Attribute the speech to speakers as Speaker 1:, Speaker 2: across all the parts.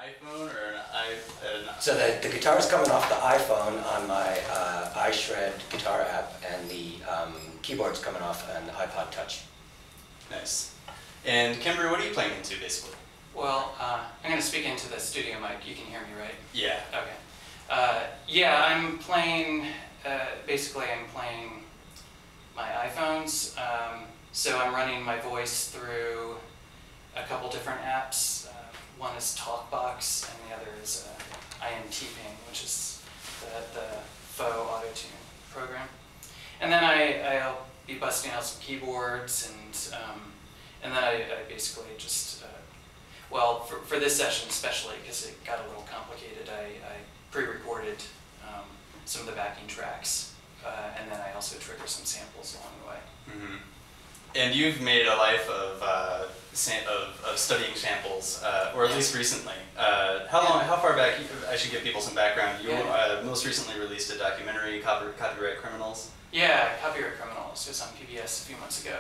Speaker 1: iPhone or
Speaker 2: So the guitar is coming off the iPhone on my iShred guitar app, and the keyboard's coming off an iPod Touch.
Speaker 1: Nice. And Kimber, what are you playing into, basically?
Speaker 3: Well, I'm going to speak into the studio mic. You can hear me, right?
Speaker 1: Yeah.
Speaker 3: Okay. Yeah, I'm playing, basically I'm playing my iPhones. So I'm running my voice through a couple different apps. One is TalkBox, and the other is IMTPing, which is the faux auto-tune program. And then I'll be busting out some keyboards, and then I basically just, well, for this session especially, because it got a little complicated, I pre-recorded some of the backing tracks, and then I also trigger some samples along the way.
Speaker 1: Mm-hmm. And you've made a life of studying samples, or at least recently. How far back? I should give people some background. You most recently released a documentary, Copyright Criminals.
Speaker 3: Yeah, Copyright Criminals. It was on PBS a few months ago.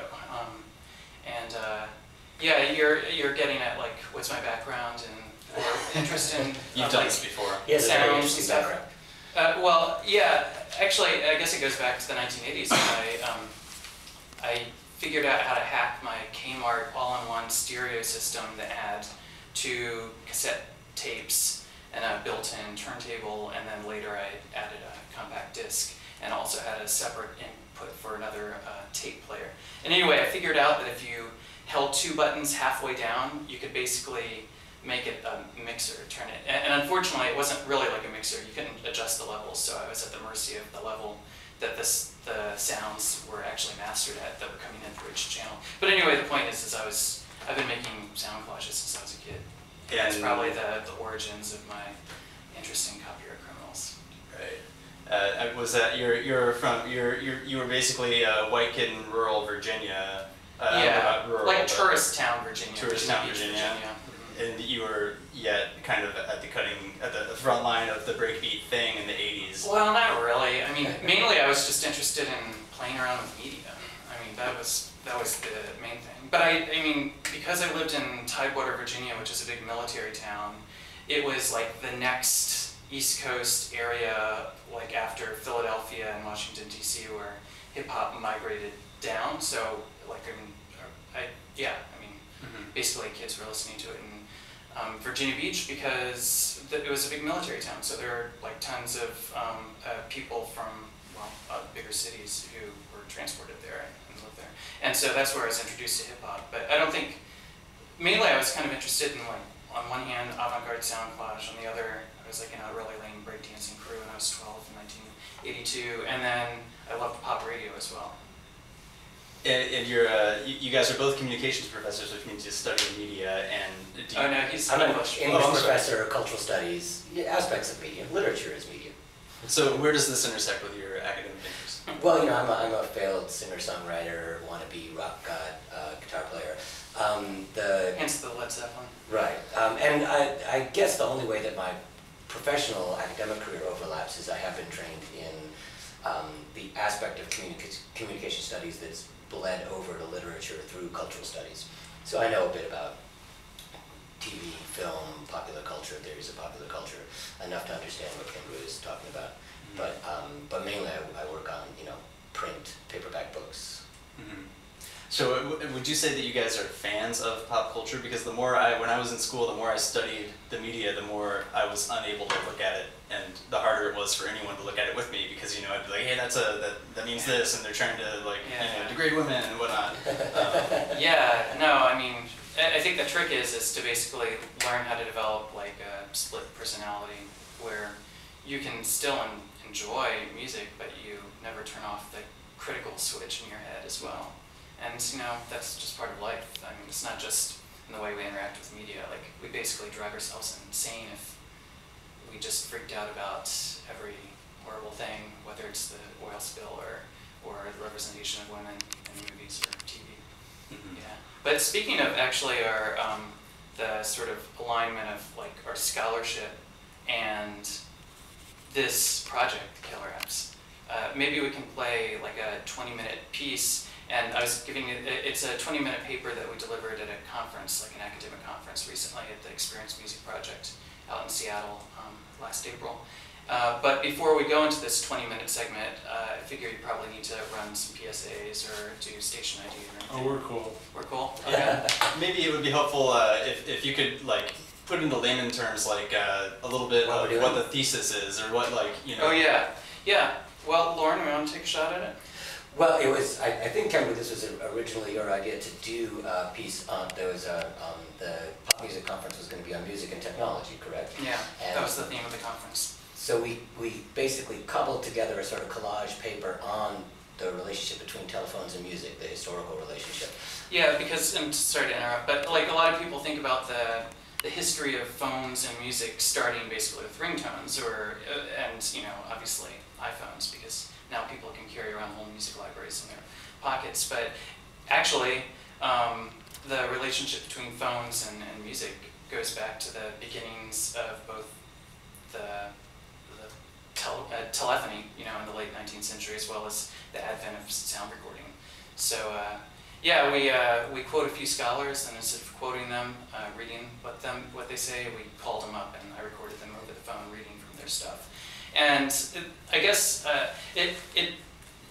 Speaker 3: Yeah, you're getting at like what's my background and interest in.
Speaker 1: You've done this before.
Speaker 2: Yes,
Speaker 3: sounds and stuff. Well, yeah. Actually, I guess it goes back to the 1980s when I figured out how to hack my Kmart all-in-one stereo system that had 2 cassette tapes and a built-in turntable, and then later I added a compact disc and also had a separate input for another tape player. And anyway, I figured out that if you held 2 buttons halfway down, you could basically make it a mixer, turn it. And unfortunately, it wasn't really like a mixer. You couldn't adjust the levels, so I was at the mercy of the level that the sounds were actually mastered at that were coming in through each channel. But anyway, the point is I've been making sound collages since I was a kid. And that's probably the origins of my interest in Copyright Criminals.
Speaker 1: Right. Was that you were basically a white kid in rural Virginia?
Speaker 3: Yeah,
Speaker 1: rural,
Speaker 3: like tourist town Virginia.
Speaker 1: Tourist town Virginia. And you were kind of at the front line of the breakbeat thing in the 80s.
Speaker 3: Well, not really. I mean, mainly I was just interested in playing around with media. I mean, that was the main thing. But I mean, because I lived in Tidewater, Virginia, which is a big military town, it was like the next East Coast area, like after Philadelphia and Washington, D.C., where hip-hop migrated down. So, like, basically kids were listening to it in Virginia Beach because it was a big military town. So there were like tons of people from bigger cities who were transported there and lived there. And so that's where I was introduced to hip hop. But I don't think, mainly I was kind of interested in, like, on one hand, avant-garde sound collage, on the other, I was like in a really lame breakdancing crew when I was 12 in 1982. And then I loved pop radio as well.
Speaker 1: And you guys are both communications professors, which means you study media. And
Speaker 3: no, he's
Speaker 2: I'm an
Speaker 3: English.
Speaker 2: English professor of cultural studies, aspects of media. Literature is media.
Speaker 1: So where does this intersect with your academic interests?
Speaker 2: Well, I'm a failed singer-songwriter, wannabe rock god, guitar player.
Speaker 3: Hence the Led Zeppelin.
Speaker 2: Right, and I guess the only way that my professional academic career overlaps is I have been trained in the aspect of communication studies that's bled over to literature through cultural studies. So I know a bit about TV, film, popular culture, theories of popular culture, enough to understand what Kimber is talking about. Mm-hmm. But mainly I work on, print, paperback books.
Speaker 1: Mm-hmm. So would you say that you guys are fans of pop culture? Because when I was in school, the more I studied the media, the more I was unable to look at it, and the harder it was for anyone to look at it with me, because I'd be like, hey, that means this, and they're trying to degrade women and whatnot.
Speaker 3: Yeah, no, I mean, I think the trick is to basically learn how to develop like a split personality where you can still enjoy music, but you never turn off the critical switch in your head as well. And that's just part of life. I mean, it's not just in the way we interact with media. Like, we basically drive ourselves insane if we just freaked out about every horrible thing, whether it's the oil spill or the representation of women in movies or TV. Mm-hmm. Yeah. But speaking of actually our the sort of alignment of like our scholarship and this project, Killer Apps, maybe we can play like a 20-minute piece. And I was giving it's a 20-minute paper that we delivered at a conference, like an academic conference recently at the Experience Music Project out in Seattle last April. But before we go into this 20-minute segment, I figure you probably need to run some PSAs or do station ID or anything.
Speaker 4: Oh, we're cool.
Speaker 3: We're cool? Okay.
Speaker 1: Maybe it would be helpful if you could like put into layman terms like a little bit
Speaker 2: What
Speaker 1: of
Speaker 2: we're doing?
Speaker 1: what the thesis is or what like, you know.
Speaker 3: Oh yeah, yeah. Well, Lauren, we want to take a shot at it?
Speaker 2: Well, it was, I think, Kemba, this was originally your idea to do a piece on, there was a, the pop music conference was going to be on music and technology, correct?
Speaker 3: Yeah,
Speaker 2: And
Speaker 3: that was the theme of the conference.
Speaker 2: so we basically cobbled together a sort of collage paper on the relationship between telephones and music, the historical relationship.
Speaker 3: Yeah, because, and sorry to interrupt, but like a lot of people think about the history of phones and music starting basically with ringtones or, and you know, obviously iPhones, because now people can carry around whole music libraries in their pockets. But actually, the relationship between phones and music goes back to the beginnings of both the telephony, you know, in the late 19th century, as well as the advent of sound recording. So yeah, we quote a few scholars, and instead of quoting them, reading what they say, we called them up, and I recorded them over the phone, reading from their stuff. And I guess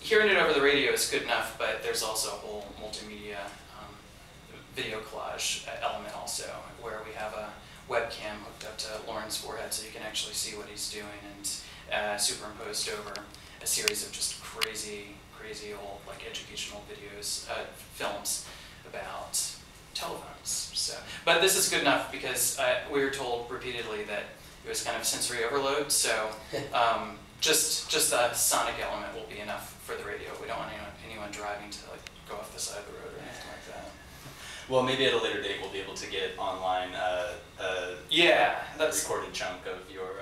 Speaker 3: hearing it over the radio is good enough, but there's also a whole multimedia video collage element also, where we have a webcam hooked up to Lauren's forehead so you can actually see what he's doing, and superimposed over a series of just crazy old like educational videos, films about telephones. So, but this is good enough because we were told repeatedly that it was kind of sensory overload, so just the sonic element will be enough for the radio. We don't want anyone driving to like go off the side of the road or anything like that.
Speaker 1: Well, maybe at a later date we'll be able to get online
Speaker 3: Yeah,
Speaker 1: a recorded chunk of your